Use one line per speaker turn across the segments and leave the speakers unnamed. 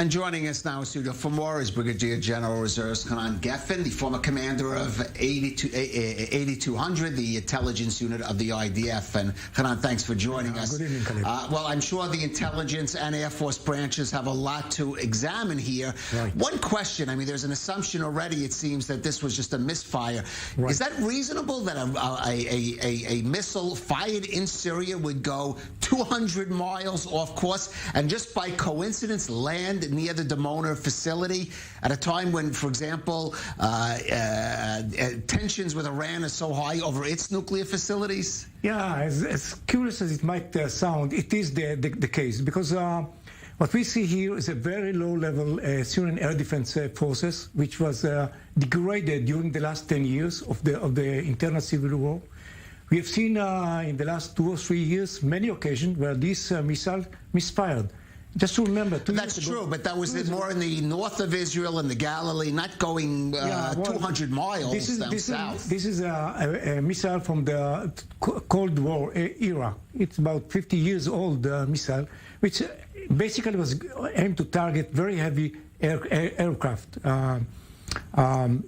And joining us now in studio for more is Brigadier General Reserves Hanan Geffen, the former commander of 8200, the intelligence unit of the IDF. And Hanan, thanks for joining us.
Good evening, Calev.
Well, I'm sure the intelligence and Air Force branches have a lot to examine here.
Right.
One question, I mean, there's an assumption already, it seems, that this was just a misfire.
Right.
Is that reasonable that a missile fired in Syria would go 200 miles off course and just by coincidence land near the Dimona facility at a time when, for example, tensions with Iran are so high over its nuclear facilities?
Yeah, as curious as it might sound, it is the case, because what we see here is a very low-level Syrian air defense forces, which was degraded during the last 10 years of the internal civil war. We have seen in the last 2 or 3 years many occasions where these missiles misfired. Just to remember,
that's true, but that was more in the north of Israel and the Galilee, not going 200 miles down south.
This is a missile from the Cold War era. It's about 50 years old missile, which basically was aimed to target very heavy aircraft,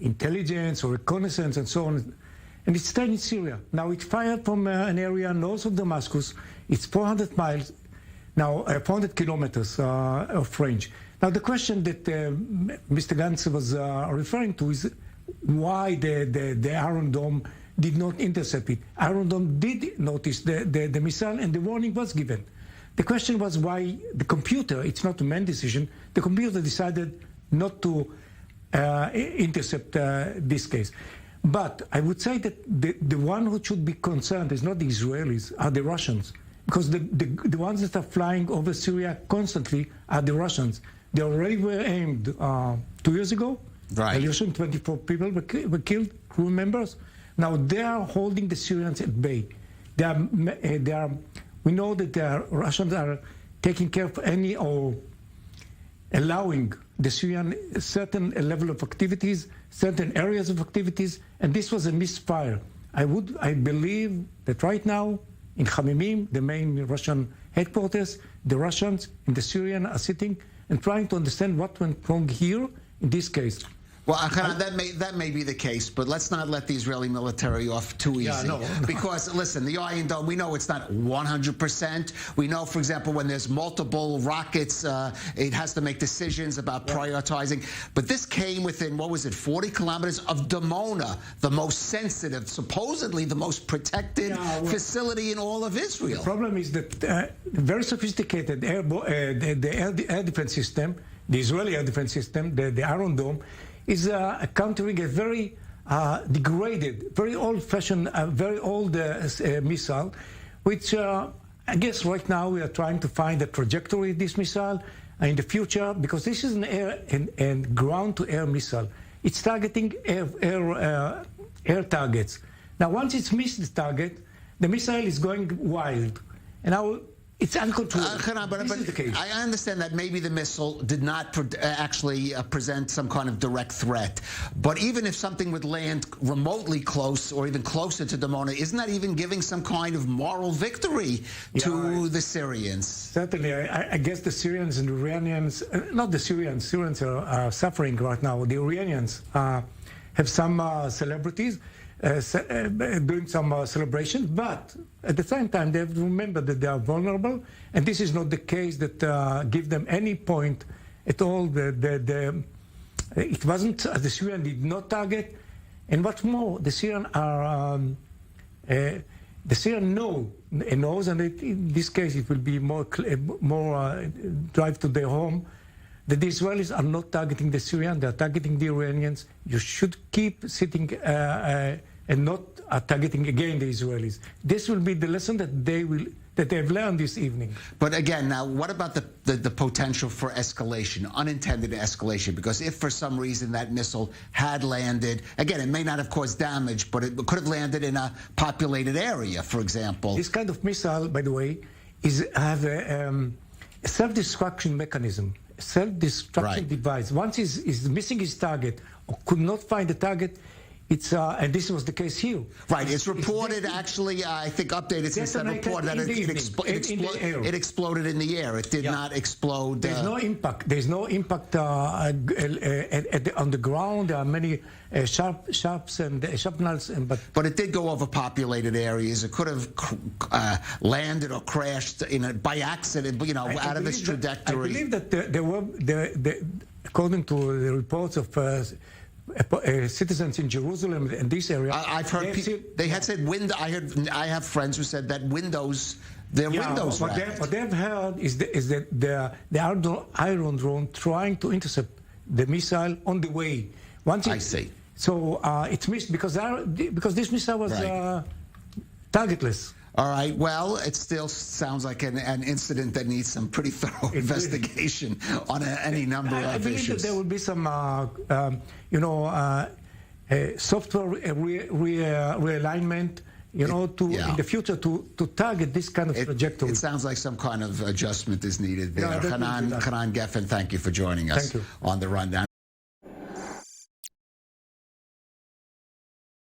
intelligence or reconnaissance and so on. And it stayed in Syria. Now it fired from an area north of Damascus. It's 400 miles. Now, 400 kilometers of range. Now, the question that Mr. Gantz was referring to is why the Iron Dome did not intercept it. Iron Dome did notice the missile, and the warning was given. The question was why the computer, it's not a man decision, the computer decided not to intercept this case. But I would say that the one who should be concerned is not the Israelis, are the Russians. Because the ones that are flying over Syria constantly are the Russians. They already were aimed 2 years ago.
Right.
24 people were killed, crew members. Now they are holding the Syrians at bay. We know that the Russians are taking care of any or allowing the Syrian certain level of activities, certain areas of activities, and this was a misfire. I believe that right now, in Khamimim, the main Russian headquarters, the Russians and the Syrians are sitting and trying to understand what went wrong here in this case.
Well, that may be the case, but let's not let the Israeli military off too easy.
Yeah, no.
Because, listen, the Iron Dome, we know it's not 100%. We know, for example, when there's multiple rockets, it has to make decisions about prioritizing. But this came within, 40 kilometers of Dimona, the most sensitive, supposedly the most protected facility in all of Israel.
The problem is that very sophisticated air defense system, the Israeli air defense system, the Iron Dome, is countering a very degraded, very old-fashioned, very old missile, which I guess right now we are trying to find a trajectory of this missile in the future, because this is an air and ground-to-air missile. It's targeting air targets. Now, once it's missed the target, the missile is going wild. And now it's uncontrollable. This is the case.
I understand that maybe the missile did not actually present some kind of direct threat. But even if something would land remotely close or even closer to Dimona, isn't that even giving some kind of moral victory to the Syrians?
Certainly. I guess the Syrians and the Iranians, not the Syrians, Syrians are suffering right now. The Iranians have some celebrities doing some celebrations, but at the same time, they have to remember that they are vulnerable, and this is not the case that give them any point at all. It wasn't, the Syrian did not target, and what's more, the Syrian are, the Syrian knows, and in this case, it will be more drive to their home, that the Israelis are not targeting the Syrian, they are targeting the Iranians. You should keep sitting and not targeting again the Israelis. This will be the lesson that they've learned this evening.
But again, now, what about the potential for escalation, unintended escalation? Because if for some reason that missile had landed, again, it may not have caused damage, but it could have landed in a populated area, for example.
This kind of missile, by the way, have a self-destruction mechanism, self-destruction device. Once he's missing his target or could not find the target, and this was the case here.
Right. It's reported, actually, I think updated since that report, that it exploded in the air. It did not explode.
There's no impact. There's no impact on the ground. There are many sharps and shrapnels,
but it did go over populated areas. It could have landed or crashed by accident, out of its trajectory.
I believe that there were, according to the reports of citizens in Jerusalem and this area,
I've heard they had said I have friends who said that windows. Windows.
What they've heard is that the Iron Drone trying to intercept the missile on the way.
I see.
So it's missed because this missile was targetless.
All right. Well, it still sounds like an incident that needs some pretty thorough investigation on any number of issues.
I believe that there will be some, software realignment. In the future to target this kind of trajectory.
It sounds like some kind of adjustment is needed there. Hanan Geffen, thank you for joining us on The Rundown.